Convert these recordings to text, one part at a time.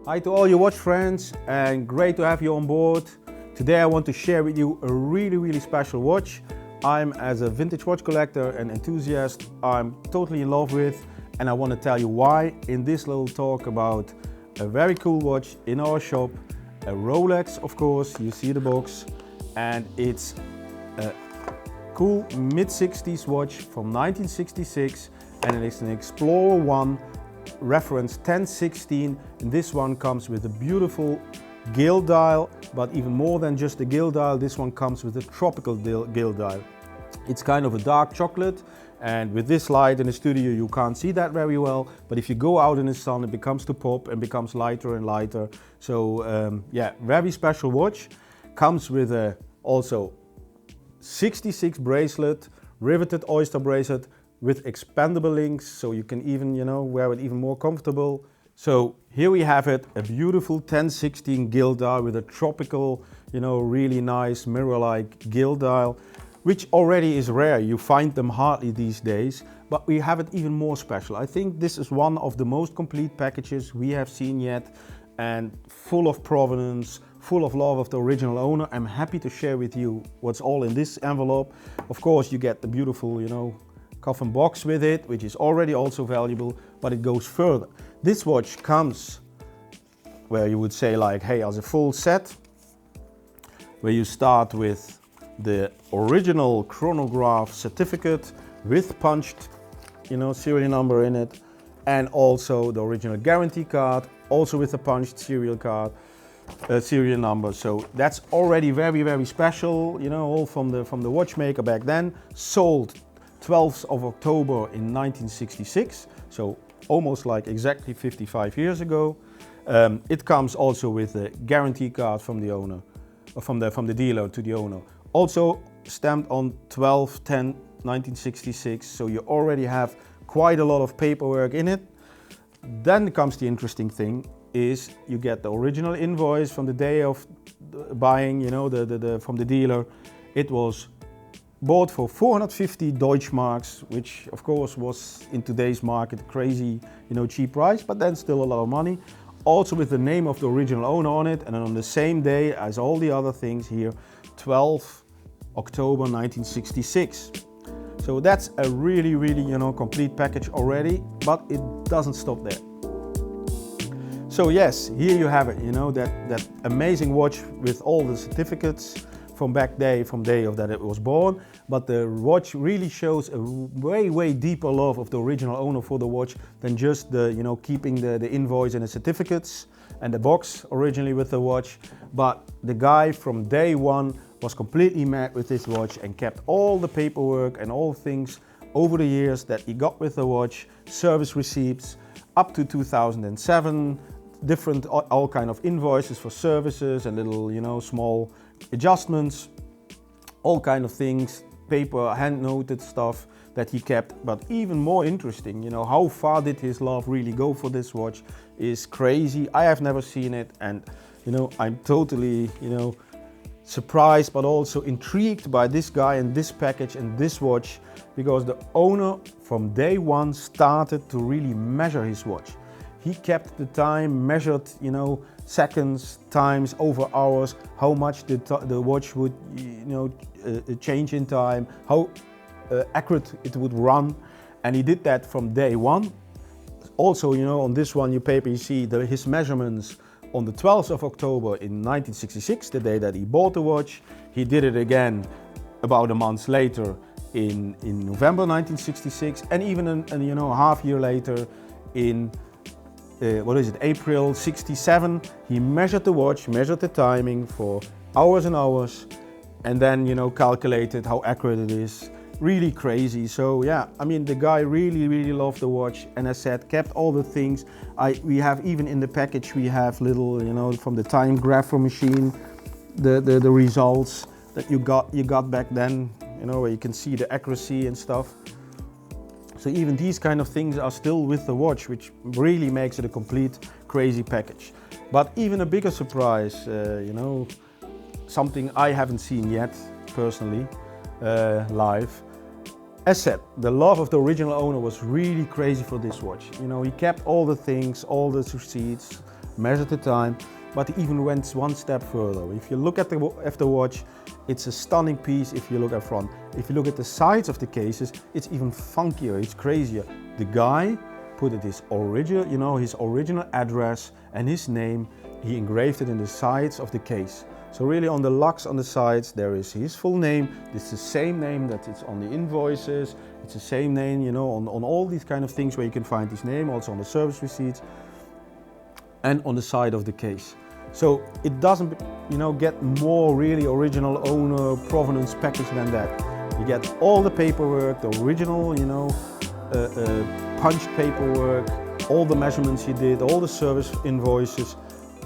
Hi to all your watch friends, and great to have you on board. Today I want to share with you a really special watch. As a vintage watch collector and enthusiast, I'm totally in love with, and I want to tell you why in this little talk about a very cool watch in our shop, a Rolex, of course, you see the box, and it's a cool mid-60s watch from 1966, and it is an Explorer 1 reference 1016, and this one comes with a beautiful gill dial, but even more than just the gill dial, this one comes with a tropical gill dial. It's kind of a dark chocolate, and with this light in the studio you can't see that very well, but if you go out in the sun it becomes to pop and becomes lighter and lighter. So yeah, very special watch. Comes with a also 66 bracelet, riveted oyster bracelet with expandable links, so you can even, wear it even more comfortable. So here we have it, a beautiful 1016 gill dial with a tropical, really nice mirror-like gill dial, which already is rare. You find them hardly these days, but we have it even more special. I think this is one of the most complete packages we have seen yet, and full of provenance, full of love of the original owner. I'm happy to share with you what's all in this envelope. Of course, you get the beautiful, coffin box with it, which is already also valuable, but it goes further. This watch comes where you would say like, hey, as a full set, where you start with the original chronograph certificate with punched, serial number in it, and also the original guarantee card, also with a punched serial number. So that's already very special, all from the watchmaker back then. Sold 12th of October in 1966, so almost like exactly 55 years ago. It comes also with a guarantee card from the owner, or from the dealer to the owner. Also stamped on 12/10/1966, so you already have quite a lot of paperwork in it. Then comes the interesting thing, is you get the original invoice from the day of buying, from the dealer. It was bought for 450 Deutschmarks, which of course was in today's market crazy, cheap price, but then still a lot of money. Also with the name of the original owner on it, and then on the same day as all the other things here, 12 October 1966. So that's a really complete package already, but it doesn't stop there. So yes, here you have it, that amazing watch with all the certificates from day of that it was born, but the watch really shows a way deeper love of the original owner for the watch than just the, keeping the invoice and the certificates and the box originally with the watch. But the guy from day one was completely mad with this watch and kept all the paperwork and all things over the years that he got with the watch, service receipts up to 2007, different all kind of invoices for services and little, small adjustments, all kind of things, paper, hand-noted stuff that he kept. But even more interesting, how far did his love really go for this watch is crazy. I have never seen it, and I'm totally, surprised but also intrigued by this guy and this package and this watch, because the owner from day one started to really measure his watch. He kept the time, measured, seconds, times, over hours, how much the watch would, change in time, how accurate it would run, and he did that from day one. Also, on this one, you see his measurements on the 12th of October in 1966, the day that he bought the watch. He did it again about a month later in November 1966, and even a half year later in April 67, he measured the watch, measured the timing for hours and hours, and then, calculated how accurate it is. Really crazy. So yeah, the guy really loved the watch, and as said, kept all the things. We have even in the package, we have little, from the time grapher machine, the results that you got back then, where you can see the accuracy and stuff. So even these kind of things are still with the watch, which really makes it a complete crazy package. But even a bigger surprise, something I haven't seen yet personally live. As said, the love of the original owner was really crazy for this watch. He kept all the things, all the receipts, measured the time, but he even went one step further. If you look at the watch, it's a stunning piece if you look at front. If you look at the sides of the cases, it's even funkier, it's crazier. The guy put it his original, you know, his original address and his name, he engraved it in the sides of the case. So really on the locks on the sides there is his full name. It's the same name that it's on the invoices. It's the same name, you know, on all these kind of things where you can find his name, also on the service receipts and on the side of the case. So it doesn't, you know, get more really original owner provenance package than that. You get all the paperwork, the original, you know, punched paperwork, all the measurements he did, all the service invoices,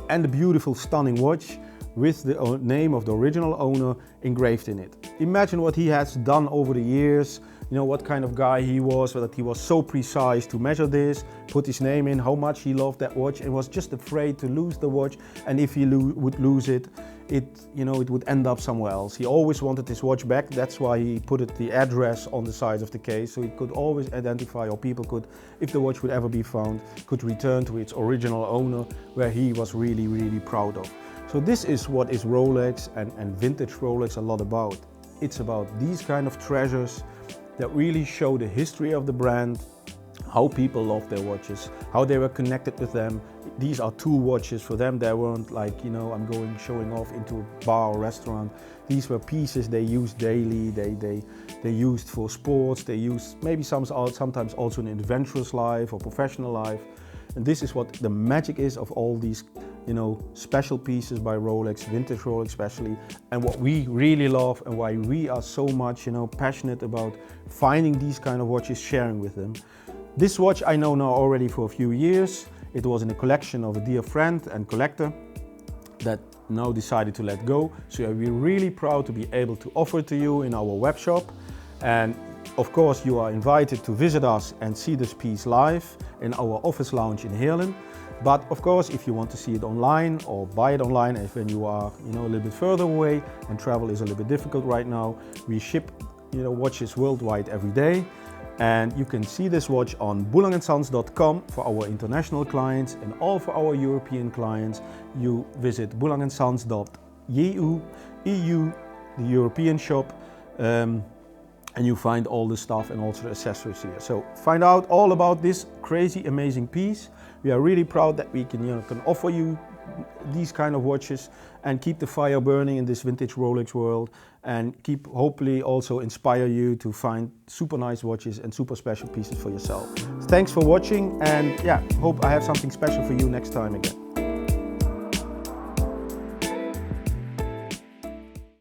and the beautiful stunning watch with the name of the original owner engraved in it. Imagine what he has done over the years, you know, what kind of guy he was, that he was so precise to measure this, put his name in, how much he loved that watch, and was just afraid to lose the watch, and if he would lose it, you know, it would end up somewhere else. He always wanted his watch back. That's why he put the address on the side of the case, so he could always identify, or people could, if the watch would ever be found, could return to its original owner, where he was really, really proud of. So this is what is Rolex and vintage Rolex a lot about. It's about these kind of treasures that really show the history of the brand, how people love their watches, how they were connected with them. These are two watches for them. They weren't like, you know, I'm going showing off into a bar or restaurant. These were pieces they used daily, they used for sports, they used maybe sometimes also in adventurous life or professional life. And this is what the magic is of all these, you know, special pieces by Rolex, vintage Rolex especially, and what we really love and why we are so much, you know, passionate about finding these kind of watches, sharing with them. This watch I know now already for a few years. It was in a collection of a dear friend and collector that now decided to let go. So we're really proud to be able to offer it to you in our web shop. And of course, you are invited to visit us and see this piece live in our office lounge in Heerlen. But of course, if you want to see it online or buy it online, if when you are, you know, a little bit further away and travel is a little bit difficult right now, we ship, you know, watches worldwide every day. And you can see this watch on bulangandsons.com for our international clients, and all for our European clients, you visit bulangandsons.eu, the European shop. And you find all the stuff and also the accessories here. So find out all about this crazy, amazing piece. We are really proud that we can, you know, can offer you these kind of watches and keep the fire burning in this vintage Rolex world, and keep hopefully also inspire you to find super nice watches and super special pieces for yourself. Thanks for watching, and yeah, hope I have something special for you next time again.